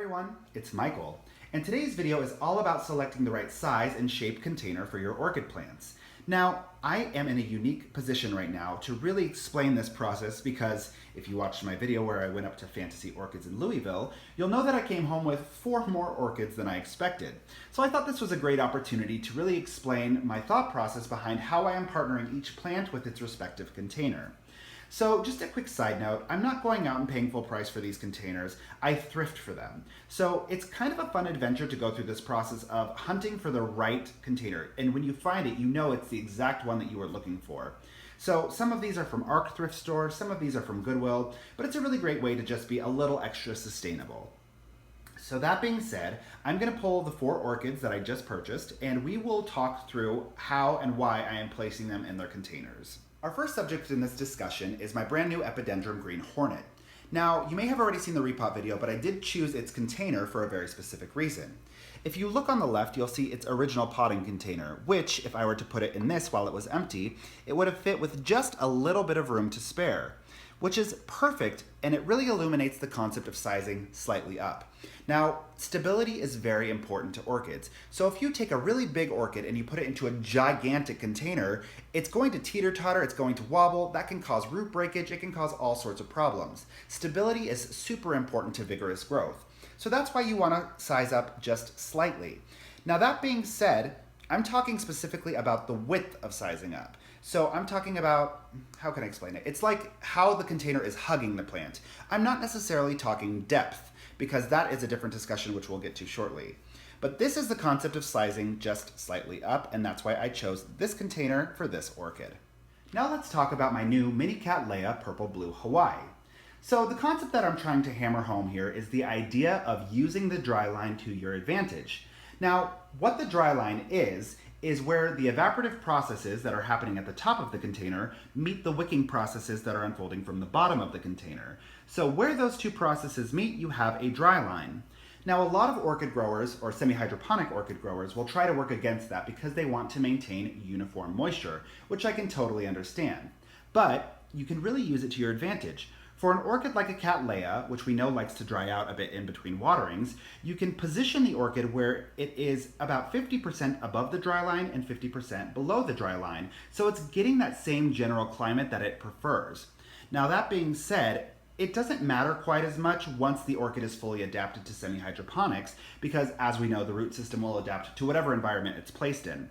everyone, it's Michael, and today's video is all about selecting the right size and shape container for your orchid plants. Now, I am in a unique position right now to really explain this process because if you watched my video where I went up to Fantasy Orchids in Louisville, you'll know that I came home with 4 more orchids than I expected. So I thought this was a great opportunity to really explain my thought process behind how I am partnering each plant with its respective container. So just a quick side note, I'm not going out and paying full price for these containers, I thrift for them. So it's kind of a fun adventure to go through this process of hunting for the right container. And when you find it, you know it's the exact one that you were looking for. So some of these are from ARC thrift stores, some of these are from Goodwill, but it's a really great way to just be a little extra sustainable. So that being said, I'm going to pull the 4 orchids that I just purchased and we will talk through how and why I am placing them in their containers. Our first subject in this discussion is my brand new Epidemic green Hornet. Now, you may have already seen the repot video, but I did choose its container for a very specific reason. If you look on the left, you'll see its original potting container, which, if I were to put it in this while it was empty, it would have fit with just a little bit of room to spare, which is perfect, and it really illuminates the concept of sizing slightly up. Now, stability is very important to orchids. So if you take a really big orchid and you put it into a gigantic container, it's going to teeter-totter, it's going to wobble, that can cause root breakage, it can cause all sorts of problems. Stability is super important to vigorous growth. So that's why you want to size up just slightly. Now that being said, I'm talking specifically about the width of sizing up. So I'm talking about, how can I explain it? It's like how the container is hugging the plant. I'm not necessarily talking depth, because that is a different discussion which we'll get to shortly. But this is the concept of sizing just slightly up, and that's why I chose this container for this orchid. Now let's talk about my new Mini Cattleya Purple Blue Hawaii. So the concept that I'm trying to hammer home here is the idea of using the Dryline to your advantage. Now, what the Dryline is where the evaporative processes that are happening at the top of the container meet the wicking processes that are unfolding from the bottom of the container. So where those two processes meet, you have a Dryline. Now, a lot of orchid growers or semi-hydroponic orchid growers will try to work against that because they want to maintain uniform moisture, which I can totally understand. But you can really use it to your advantage. For an orchid like a Cattleya, which we know likes to dry out a bit in between waterings, you can position the orchid where it is about 50% above the dry line and 50% below the dry line, so it's getting that same general climate that it prefers. Now that being said, it doesn't matter quite as much once the orchid is fully adapted to semi-hydroponics, because as we know, the root system will adapt to whatever environment it's placed in.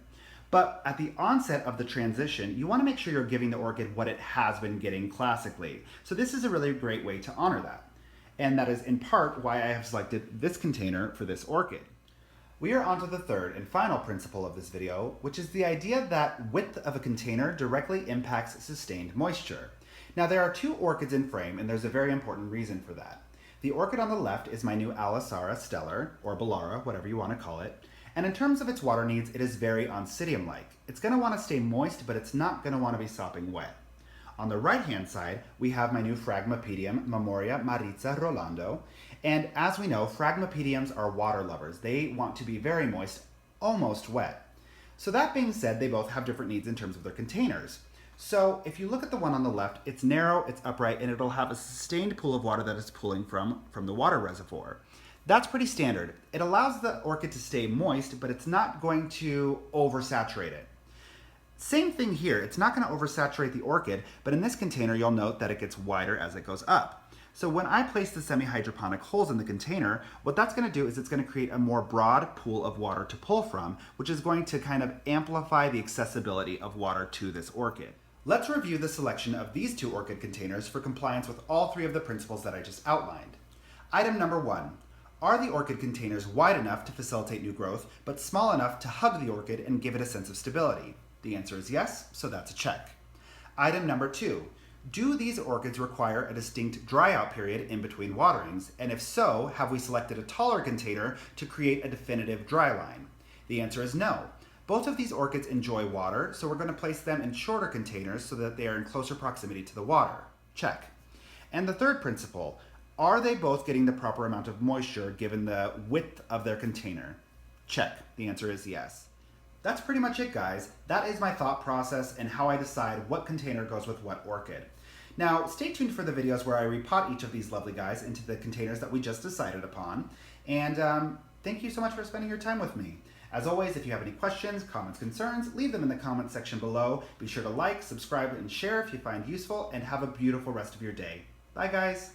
But at the onset of the transition, you want to make sure you're giving the orchid what it has been getting classically. So this is a really great way to honor that. And that is in part why I have selected this container for this orchid. We are on to the third and final principle of this video, which is the idea that width of a container directly impacts sustained moisture. Now there are 2 orchids in frame, and there's a very important reason for that. The orchid on the left is my new Alisara Stellar, or Bellara, whatever you want to call it. And in terms of its water needs, it is very Oncidium-like. It's going to want to stay moist, but it's not going to want to be sopping wet. On the right-hand side, we have my new Phragmipedium Memoria Maritza Rolando. And as we know, Phragmipediums are water lovers. They want to be very moist, almost wet. So that being said, they both have different needs in terms of their containers. So if you look at the one on the left, it's narrow, it's upright, and it'll have a sustained pool of water that it's pulling from the water reservoir. That's pretty standard. It allows the orchid to stay moist, but it's not going to oversaturate it. Same thing here, it's not going to oversaturate the orchid, but in this container you'll note that it gets wider as it goes up. So when I place the semi-hydroponic holes in the container, what that's going to do is it's going to create a more broad pool of water to pull from, which is going to kind of amplify the accessibility of water to this orchid. Let's review the selection of these 2 orchid containers for compliance with all 3 of the principles that I just outlined. Item number 1. Are the orchid containers wide enough to facilitate new growth, but small enough to hug the orchid and give it a sense of stability? The answer is yes, so that's a check. Item number 2. Do these orchids require a distinct dry out period in between waterings? And if so, have we selected a taller container to create a definitive dry line? The answer is no. Both of these orchids enjoy water, so we're going to place them in shorter containers so that they are in closer proximity to the water. Check. And the third principle, are they both getting the proper amount of moisture given the width of their container? Check. The answer is yes. That's pretty much it, guys. That is my thought process and how I decide what container goes with what orchid. Now, stay tuned for the videos where I repot each of these lovely guys into the containers that we just decided upon. And thank you so much for spending your time with me. As always, if you have any questions, comments, concerns, leave them in the comments section below. Be sure to like, subscribe, and share if you find useful, and have a beautiful rest of your day. Bye, guys.